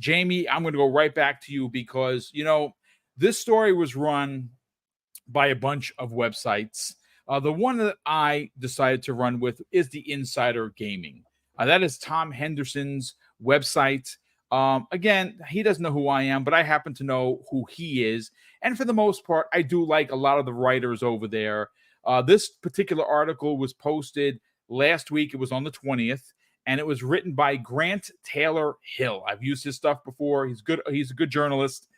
Jamie, I'm going to go right back to you because, this story was run by a bunch of websites. The one that I decided to run with is the Insider Gaming. That is Tom Henderson's website. Again, he doesn't know who I am, but I happen to know who he is. And for the most part, I do like a lot of the writers over there. This particular article was posted last week. It was on the 20th, and it was written by Grant Taylor Hill. I've used his stuff before. He's good. He's a good journalist.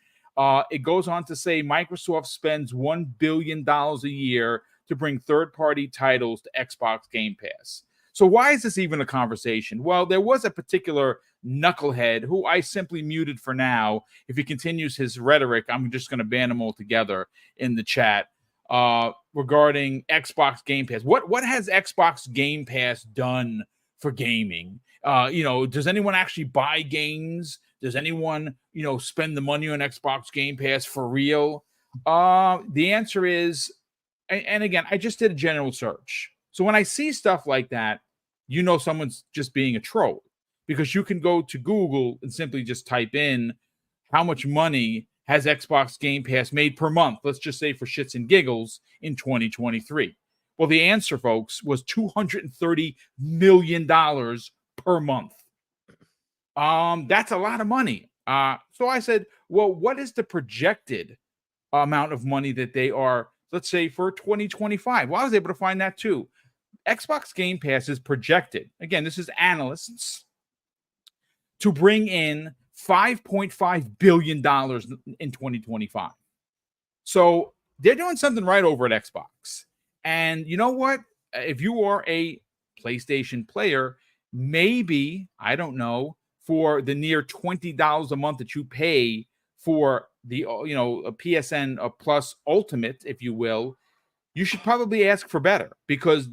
It goes on to say Microsoft spends $1 billion a year to bring third-party titles to Xbox Game Pass. So why is this even a conversation? Well, there was a particular knucklehead who I simply muted for now. If he continues his rhetoric, I'm just going to ban him altogether in the chat regarding Xbox Game Pass. What has Xbox Game Pass done for gaming? Does anyone actually buy games? Does anyone, spend the money on Xbox Game Pass for real? The answer is, and again, I just did a general search. So when I see stuff like that, someone's just being a troll, because you can go to Google and simply just type in how much money has Xbox Game Pass made per month, let's just say for shits and giggles, in 2023. Well, the answer, folks, was $230 million per month. That's a lot of money. So I said, well, what is the projected amount of money that they are, let's say, for 2025? Well, I was able to find that too. Xbox Game Pass is projected, again, this is analysts, to bring in $5.5 billion in 2025. So they're doing something right over at Xbox. And you know what? If you are a PlayStation player, maybe, I don't know, for the near $20 a month that you pay for the, a PSN Plus Ultimate, if you will, you should probably ask for better, because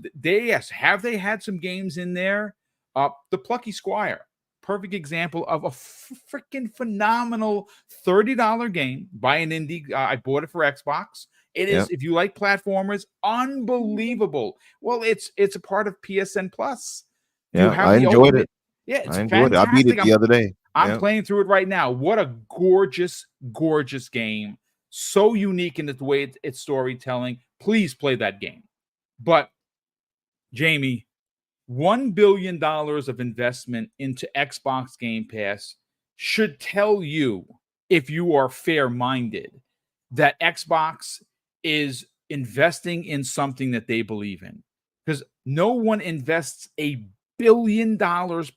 have they had some games in there? The Plucky Squire, perfect example of a freaking phenomenal $30 game by an indie. I bought it for Xbox. It is, if you like platformers, unbelievable. Well, it's a part of PSN Plus. Yeah, I enjoyed it. Yeah, it's fantastic. I beat it the other day. I'm playing through it right now. What a gorgeous, gorgeous game. So unique in the way it's storytelling. Please play that game. But, Jamie, $1 billion of investment into Xbox Game Pass should tell you, if you are fair-minded, that Xbox is investing in something that they believe in. Because no one invests $1 billion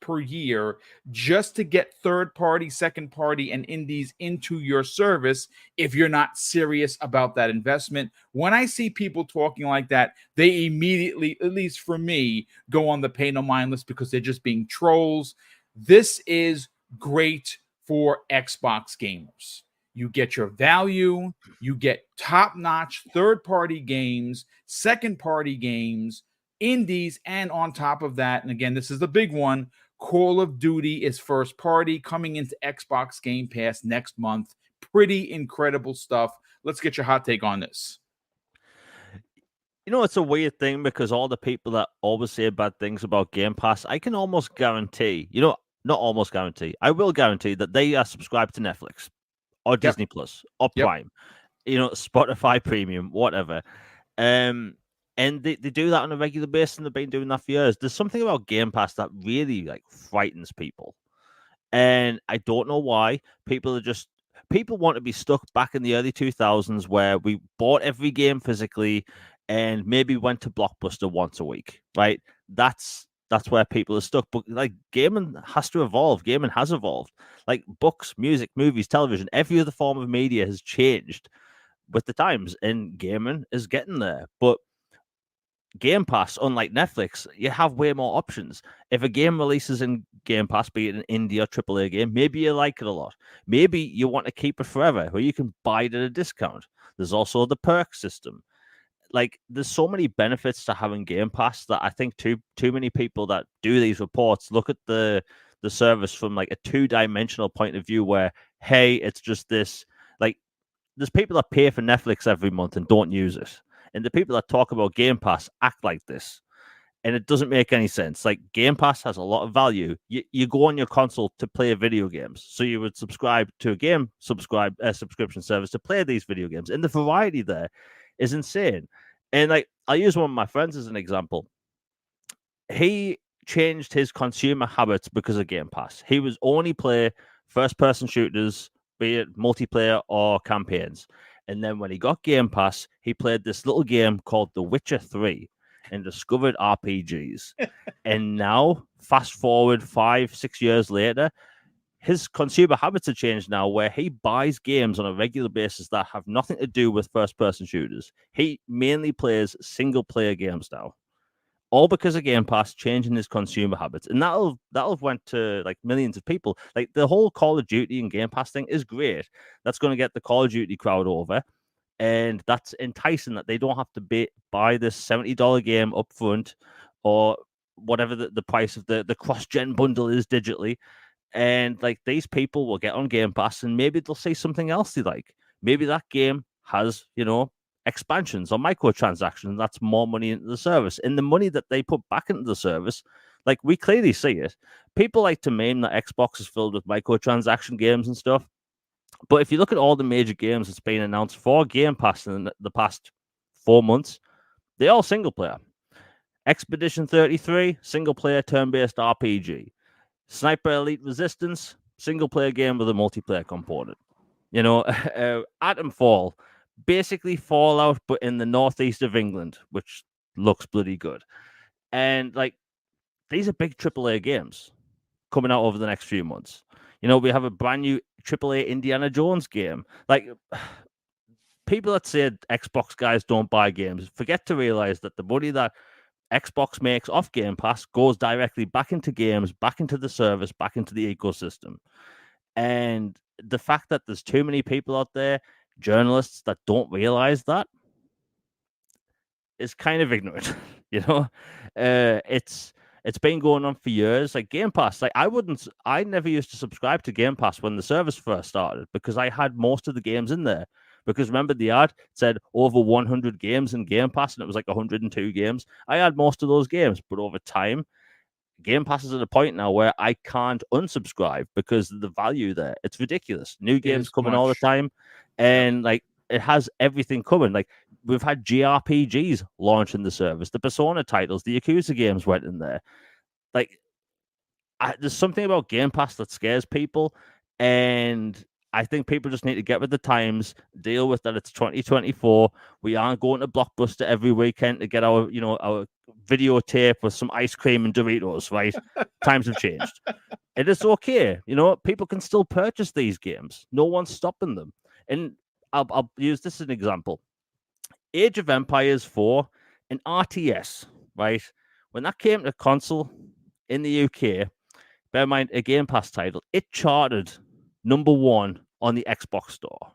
per year just to get third-party, second-party, and indies into your service if you're not serious about that investment. When I see people talking like that, they immediately, at least for me, go on the pay no mind list, because they're just being trolls. This is great for Xbox gamers. You get your value, you get top-notch third-party games, second-party games, indies, and on top of that, and again, this is the big one, Call of Duty is first party coming into Xbox Game Pass next month. Pretty incredible stuff. Let's get your hot take on this. It's a weird thing, because all the people that always say bad things about Game Pass, I can almost guarantee, not almost guarantee, I will guarantee that they are subscribed to Netflix or Disney Plus or Prime, Spotify Premium, whatever. And they do that on a regular basis, and they've been doing that for years. There's something about Game Pass that really frightens people. And I don't know why. People want to be stuck back in the early 2000s, where we bought every game physically and maybe went to Blockbuster once a week, right? That's where people are stuck. But gaming has to evolve. Gaming has evolved. Like books, music, movies, television, every other form of media has changed with the times, and gaming is getting there. But Game Pass, unlike Netflix, you have way more options. If a game releases in Game Pass, be it an indie or AAA game, maybe you like it a lot. Maybe you want to keep it forever, where you can buy it at a discount. There's also the perk system. There's so many benefits to having Game Pass that I think too many people that do these reports look at the service from a two-dimensional point of view, where, hey, it's just this. There's people that pay for Netflix every month and don't use it. And the people that talk about Game Pass act like this. And it doesn't make any sense. Like, Game Pass has a lot of value. You go on your console to play video games, so you would subscribe to a subscription service to play these video games, and the variety there is insane. And like, I'll use one of my friends as an example. He changed his consumer habits because of Game Pass. He was only play first-person shooters, be it multiplayer or campaigns. And then when he got Game Pass, he played this little game called The Witcher 3 and discovered RPGs. And now, fast forward 5-6 years later, his consumer habits have changed now, where he buys games on a regular basis that have nothing to do with first-person shooters. He mainly plays single-player games now, all because of Game Pass changing his consumer habits, and that'll have went to like millions of people. Like, the whole Call of Duty and Game Pass thing is great. That's going to get the Call of Duty crowd over, and that's enticing that they don't have to buy this $70 game up front, or whatever the price of the cross-gen bundle is digitally. And like, these people will get on Game Pass, and maybe they'll see something else they like. Maybe that game has, expansions or microtransactions. That's more money into the service, and the money that they put back into the service, like, we clearly see it. People like to meme that Xbox is filled with microtransaction games and stuff, but if you look at all the major games that's been announced for Game Pass in the past 4 months, they're all single player. Expedition 33, single player turn-based RPG. Sniper Elite Resistance, single player game with a multiplayer component. Atomfall, basically Fallout, but in the northeast of England, which looks bloody good. And like, these are big AAA games coming out over the next few months. We have a brand new AAA Indiana Jones game. Like, people that say Xbox guys don't buy games forget to realize that the money that Xbox makes off Game Pass goes directly back into games, back into the service, back into the ecosystem. And the fact that there's too many people out there, journalists, that don't realize that is kind of ignorant. It's been going on for years. Like, Game Pass, like, I never used to subscribe to Game Pass when the service first started, because I had most of the games in there. Because remember, the ad said over 100 games in Game Pass, and it was like 102 games. I had most of those games, but over time, Game Pass is at a point now where I can't unsubscribe because of the value there. It's ridiculous. New games coming all the time, and like, it has everything coming. Like, we've had JRPGs launching the service, the Persona titles, the Yakuza games went in there. Like, there's something about Game Pass that scares people, and I think people just need to get with the times, deal with that. It's 2024. We aren't going to Blockbuster every weekend to get our videotape with some ice cream and Doritos, right? Times have changed. It is okay. People can still purchase these games. No one's stopping them. And I'll use this as an example. Age of Empires 4 and RTS, right? When that came to console in the UK, bear in mind, a Game Pass title, it charted #1 on the Xbox store.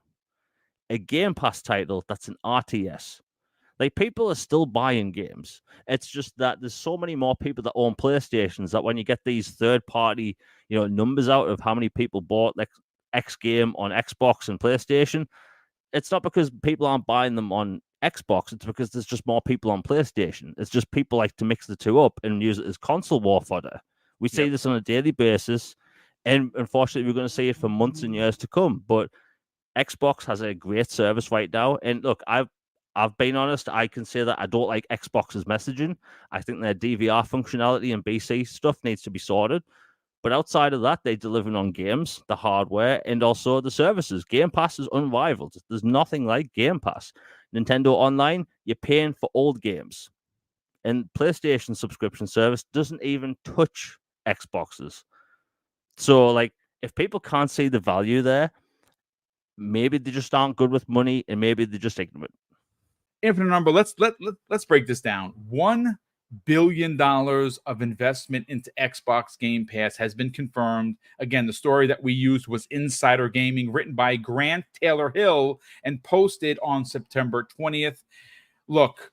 A Game Pass title that's an RTS. Like, people are still buying games. It's just that there's so many more people that own PlayStations that when you get these third-party, numbers out of how many people bought like X game on Xbox and PlayStation, it's not because people aren't buying them on Xbox. It's because there's just more people on PlayStation. It's just people like to mix the two up and use it as console war fodder. We see this on a daily basis, and unfortunately, we're going to see it for months and years to come. But Xbox has a great service right now. And look, I've been honest. I can say that I don't like Xbox's messaging. I think their DVR functionality and BC stuff needs to be sorted. But outside of that, they're delivering on games, the hardware, and also the services. Game Pass is unrivaled. There's nothing like Game Pass. Nintendo Online, you're paying for old games. And PlayStation subscription service doesn't even touch Xboxes. So, like, if people can't see the value there, maybe they just aren't good with money, and maybe they're just ignorant. Infinite number. Let's break this down. $1 billion of investment into Xbox Game Pass has been confirmed. Again, the story that we used was Insider Gaming, written by Grant Taylor Hill and posted on September 20th. Look,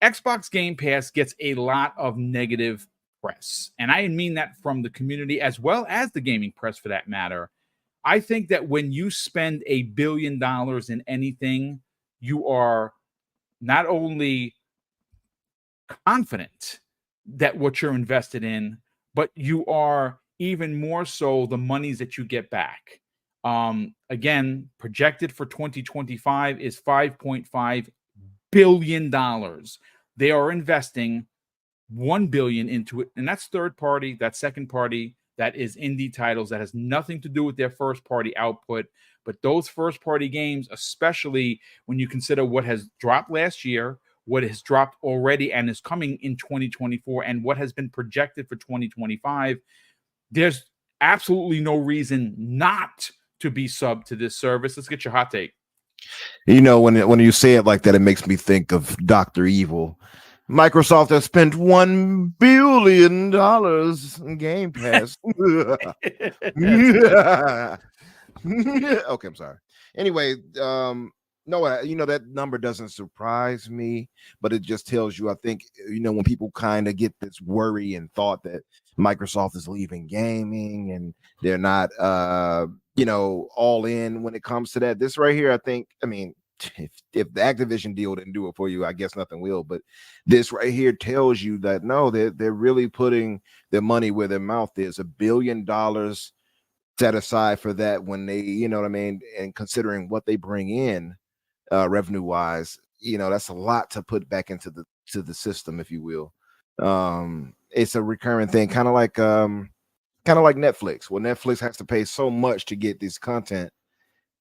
Xbox Game Pass gets a lot of negative press, and I mean that from the community as well as the gaming press, for that matter. I think that when you spend $1 billion in anything, you are not only confident that what you're invested in, but you are even more so the monies that you get back. Again, projected for 2025 is $5.5 billion. They are investing 1 billion into it, and that's third party, that's second party, that is indie titles that has nothing to do with their first party output. But those first party games, especially when you consider what has dropped last year, what has dropped already and is coming in 2024, and what has been projected for 2025, there's absolutely no reason not to be sub to this service. Let's get your hot take. You know, when you say it like that, it makes me think of Dr. Evil. Microsoft has spent $1 billion in Game Pass. Okay, I'm sorry. Anyway, no, you know, that number doesn't surprise me, but it just tells you, I think, you know, when people kind of get this worry and thought that Microsoft is leaving gaming and they're not, you know, all in when it comes to that. This right here, I think, I mean, if the Activision deal didn't do it for you, I guess nothing will. But this right here tells you that no, they're really putting their money where their mouth is. $1 billion set aside for that when they, you know what I mean, and considering what they bring in revenue wise, you know, that's a lot to put back into the system, if you will. It's a recurring thing, kind of like Netflix. Well, Netflix has to pay so much to get this content,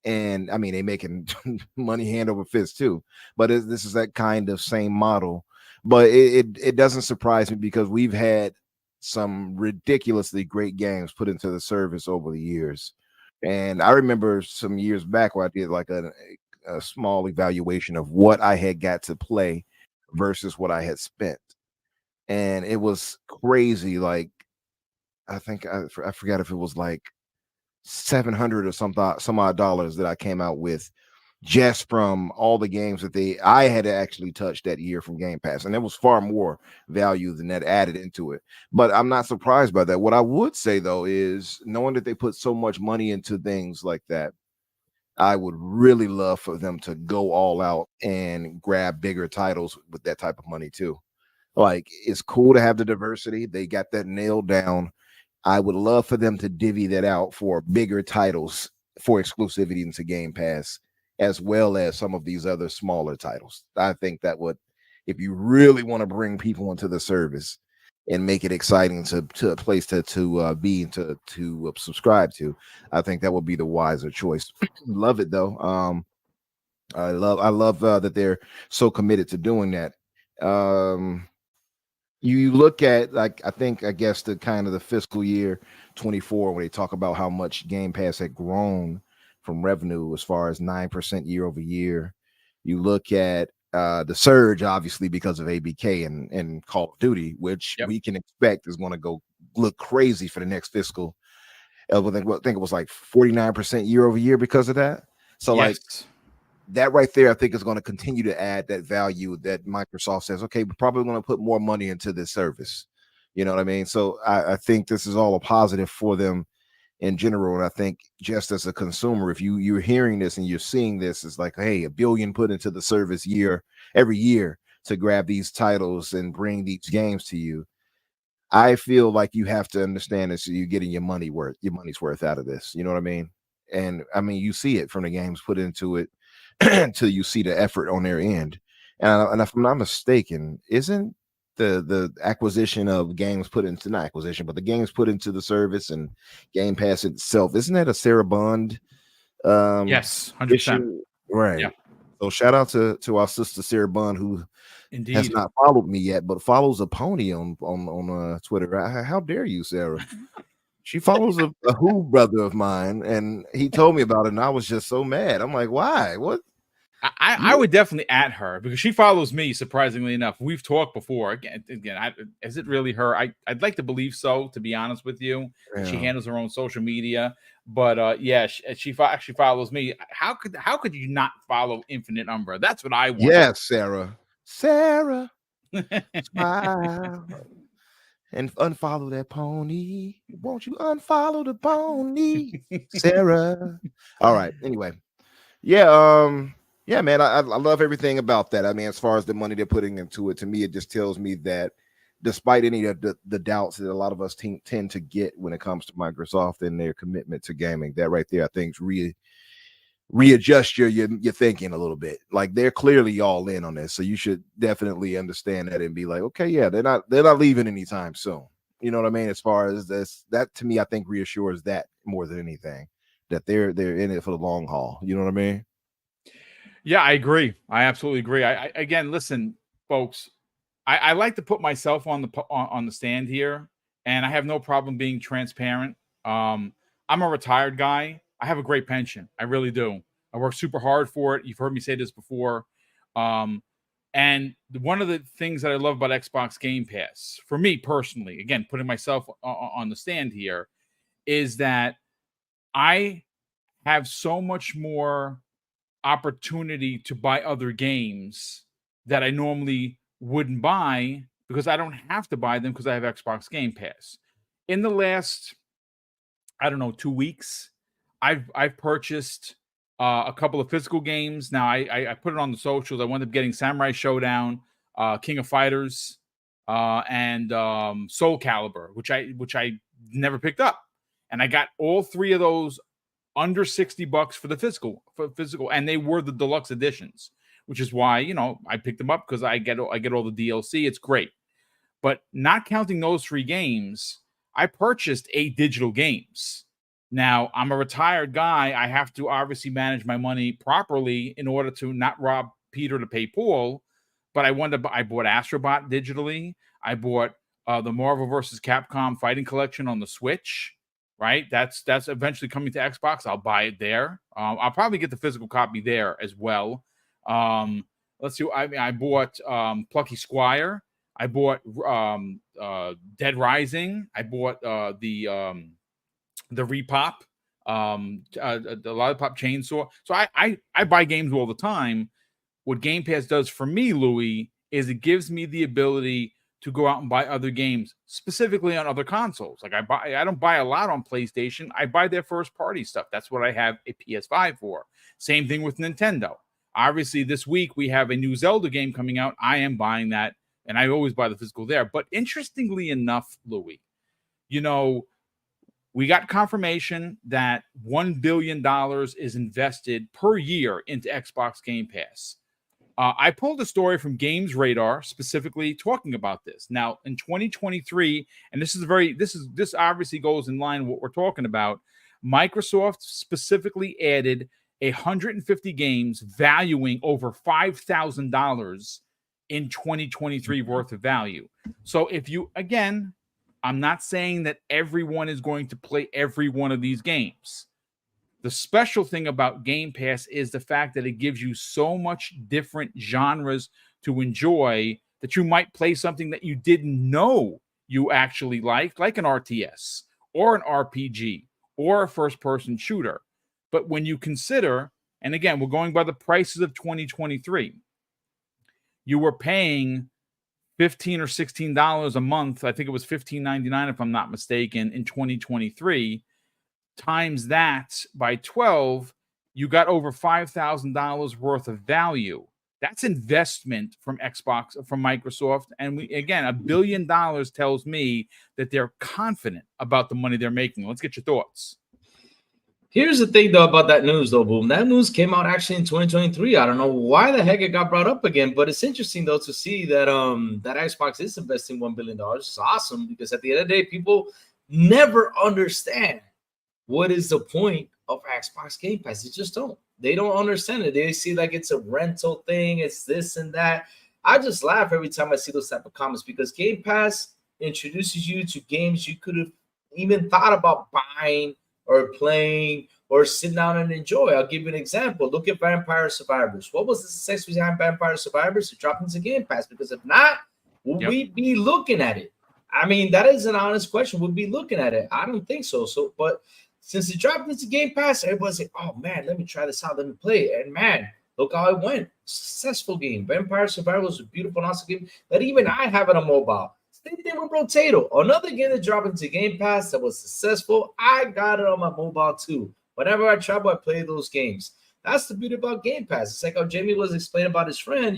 and I mean they making money hand over fist too. But this is that kind of same model. But it doesn't surprise me because we've had some ridiculously great games put into the service over the years. And I remember some years back where I did like a small evaluation of what I had got to play versus what I had spent. And it was crazy. Like, I think I forgot if it was like 700 or some odd dollars that I came out with just from all the games that I had actually touched that year from Game Pass. And there was far more value than that added into it. But I'm not surprised by that. What I would say though is knowing that they put so much money into things like that, I would really love for them to go all out and grab bigger titles with that type of money too. Like, it's cool to have the diversity. They got that nailed down. I would love for them to divvy that out for bigger titles for exclusivity into Game Pass, as well as some of these other smaller titles. I think that would, if you really want to bring people into the service and make it exciting to a place to be and to subscribe to, I think that would be the wiser choice. Love it though. I love that they're so committed to doing that. You look at, like, I guess the kind of the fiscal year 24 when they talk about how much Game Pass had grown from revenue as far as 9% year over year. You look at the surge, obviously, because of ABK and Call of Duty, which we can expect is going to go look crazy for the next fiscal. I think it was like 49% year over year because of that. So like that right there, I think is going to continue to add that value that Microsoft says, okay, we're probably going to put more money into this service. You know what I mean? So I think this is all a positive for them in general. And I think just as a consumer, if you're hearing this and you're seeing this, it's like, hey, $1 billion put into the service every year to grab these titles and bring these games to you. I feel like you have to understand this, so you're getting your money's worth out of this. You know what I mean? And I mean, you see it from the games put into it until you see the effort on their end. And if I'm not mistaken, isn't the acquisition of games put into, not acquisition, but the games put into the service and Game Pass itself, isn't that a Sarah Bond yes, 100%. issue? Right. Yeah. So shout out to our sister Sarah Bond, who has not followed me yet, but follows a pony on Twitter. How dare you, Sarah? She follows a Who brother of mine, and he told me about it, and I was just so mad. I'm like, why? What? I would definitely at her because she follows me. Surprisingly enough, we've talked before. Again, is it really her? I'd like to believe so. To be honest with you, she handles her own social media. But yeah, she actually follows me. How could you not follow Infinite Umbra? That's what I want. Yes, Sarah, smile and unfollow that pony. Won't you unfollow the pony, Sarah? All right. Anyway, yeah, man. I love everything about that. I mean, as far as the money they're putting into it, to me, it just tells me that despite any of the doubts that a lot of us tend to get when it comes to Microsoft and their commitment to gaming, that right there, I think, readjust your thinking a little bit. Like, they're clearly all in on this, so you should definitely understand that and be like, okay, yeah, they're not leaving anytime soon. You know what I mean? As far as this, that to me, I think reassures that more than anything, that they're in it for the long haul. You know what I mean? Yeah, I agree. I absolutely agree. I again, listen, folks. I like to put myself on the stand here, and I have no problem being transparent. I'm a retired guy. I have a great pension. I really do. I work super hard for it. You've heard me say this before. And one of the things that I love about Xbox Game Pass, for me personally, again, putting myself on the stand here, is that I have so much more opportunity to buy other games that I normally wouldn't buy because I don't have to buy them because I have Xbox Game Pass. In the last, I don't know, 2 weeks, I've purchased a couple of physical games. Now I put it on the socials. I wound up getting Samurai Showdown, King of Fighters, and Soul Calibur, which I never picked up, and I got all three of those under $60 for the physical, and they were the deluxe editions, which is why, I picked them up because I get all the DLC. It's great. But not counting those 3 games, I purchased 8 digital games. Now, I'm a retired guy. I have to obviously manage my money properly in order to not rob Peter to pay Paul. But I bought Astrobot digitally. I bought the Marvel vs. Capcom Fighting Collection on the Switch. Right, that's eventually coming to Xbox. I'll buy it there. I'll probably get the physical copy there as well. Let's see. I bought Plucky Squire. I bought Dead Rising. I bought the Repop, the Lollipop Chainsaw. So I buy games all the time. What Game Pass does for me, Louis, is it gives me the ability to go out and buy other games, specifically on other consoles. Like I don't buy a lot on PlayStation. I buy their first party stuff. That's what I have a PS5 for. Same thing with Nintendo. Obviously, this week we have a new Zelda game coming out. I am buying that, and I always buy the physical there. But interestingly enough, Louis, we got confirmation that $1 billion is invested per year into Xbox Game Pass. I pulled a story from Games Radar specifically talking about this. Now, in 2023, and this obviously goes in line with what we're talking about. Microsoft specifically added 150 games valuing over $5,000 in 2023 worth of value. So I'm not saying that everyone is going to play every one of these games. The special thing about Game Pass is the fact that it gives you so much different genres to enjoy that you might play something that you didn't know you actually liked, like an RTS or an RPG or a first-person shooter. But when you consider, and again, we're going by the prices of 2023, you were paying $15 or $16 a month. I think it was $15.99 if I'm not mistaken in 2023. Times that by 12, you got over $5,000 worth of value. That's investment from Microsoft. And $1 billion tells me that they're confident about the money they're making. Let's get your thoughts. Here's the thing, though, about that news, though, Boom. That news came out actually in 2023. I don't know why the heck it got brought up again, but it's interesting, though, to see that that Xbox is investing $1 billion. It's awesome because at the end of the day, people never understand what is the point of Xbox Game Pass. They just don't. They don't understand it. They see like it's a rental thing. It's this and that. I just laugh every time I see those type of comments because Game Pass introduces you to games you could have even thought about buying or playing or sitting down and enjoy. I'll give you an example. Look at Vampire Survivors. What was the success behind Vampire Survivors? It dropped into Game Pass because if not, would we be looking at it? I mean, that is an honest question. Would we be looking at it? I don't think so. But since it dropped into Game Pass, everybody's like, oh, man, let me try this out. Let me play it. And, man, look how it went. Successful game. Vampire Survivors was a beautiful and awesome game that even I have it on mobile. Same thing with Rotato. Another game that dropped into Game Pass that was successful. I got it on my mobile, too. Whenever I travel, I play those games. That's the beauty about Game Pass. It's like how Jamie was explaining about his friend,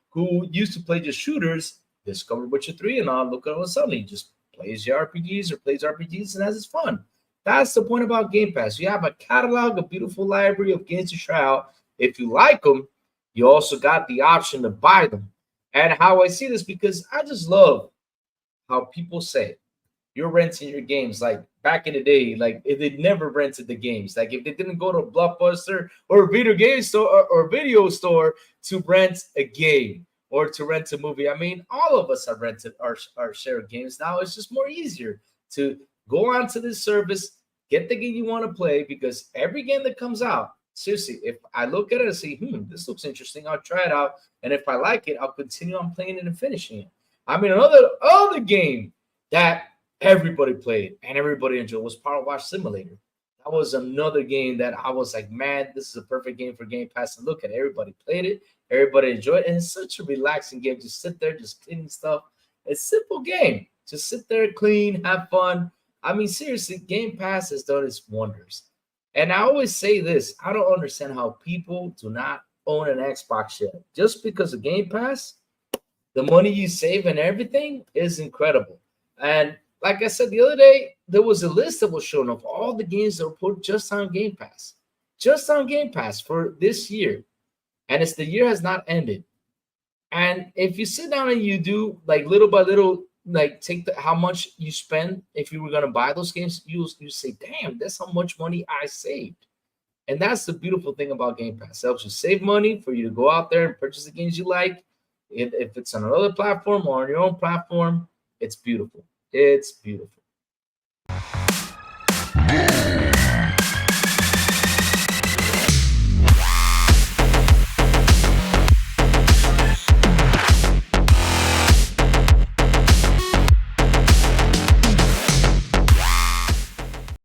who used to play just shooters. discover Witcher 3 and all, look at what suddenly just plays your RPGs or plays RPGs and has his fun. That's the point about Game Pass. You have a catalog, a beautiful library of games to try out. If you like them, you also got the option to buy them. And how I see this, because I just love how people say you're renting your games. Like back in the day, like if they never rented the games, like if they didn't go to a Blockbuster or a video game store or video store to rent a game or to rent a movie. I mean, all of us have rented our share of games. Now it's just more easier to go onto this service, get the game you want to play, because every game that comes out, seriously, if I look at it and say, this looks interesting, I'll try it out. And if I like it, I'll continue on playing it and finishing it. I mean, another game that everybody played and everybody enjoyed was Power Wash Simulator. That was another game that I was like, man, this is a perfect game for Game Pass. And look at it. Everybody played it. Everybody enjoyed it. And it's such a relaxing game. Just sit there, just cleaning stuff. It's a simple game. Just sit there, clean, have fun. I mean, seriously, Game Pass has done its wonders. And I always say this. I don't understand how people do not own an Xbox yet. Just because of Game Pass, the money you save and everything is incredible. And like I said the other day, there was a list that was shown of all the games that were put just on Game Pass. Just on Game Pass for this year. And the year has not ended. And if you sit down and you do like little by little, like take how much you spend if you were going to buy those games, you say, damn, that's how much money I saved. And that's the beautiful thing about Game Pass. It helps you save money for you to go out there and purchase the games you like. If it's on another platform or on your own platform, it's beautiful. It's beautiful.